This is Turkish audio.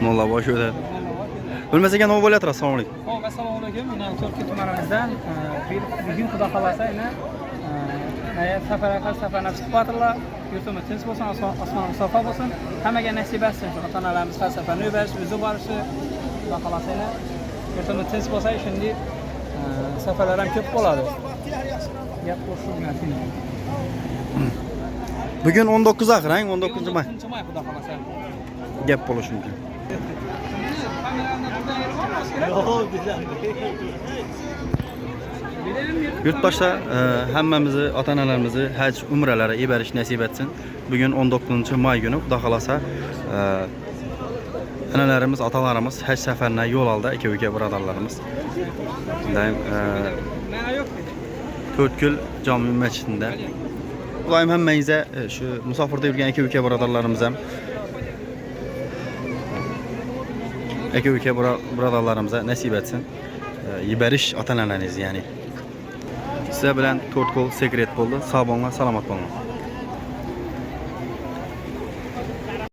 Molla boş öyle. Bilmesek ne obolyatır. Assalomu alaykum. Hop, assalomu alaykum. Yine Turkiya tumanimizdan bugun xudo xolasa yana safarga chiqib o'tirlar. Yurtimiz tinch bo'lsin, osmon musaffo bo'lsin. Hammaga nasib etsin. Ota-onalarimiz falsafani o'rganish, o'zi borishi, xudo xolasa yana yurtimiz tinch bo'lsa, shunday safarlar ham ko'p bo'ladi. Gap qo'shilmasin. Bugün 19 ahirang, 19 may. 19 may xudo xolasa. Gap bo'lishi mumkin. Yurtdoshlar hammamizni, ota-onalarimizni haj umralari ibarish nasib etsin. Bugün 19 may günü xudo xolasa analarimiz, atalarimiz haj safarına yo'l oldi, aka-uka birodarlarimiz. Daim To'rtko'l jome masjidida. Ulayim hammangizga shu musofirda yurgan aka-uka birodarlarimiz ham aka-uka birodarlarimize nasip etsin. Yiberish ota-onalarimiz yani. Size bilen To'rtko'l sekret bo'ldi. Sog' bo'linglar, salomat bo'linglar.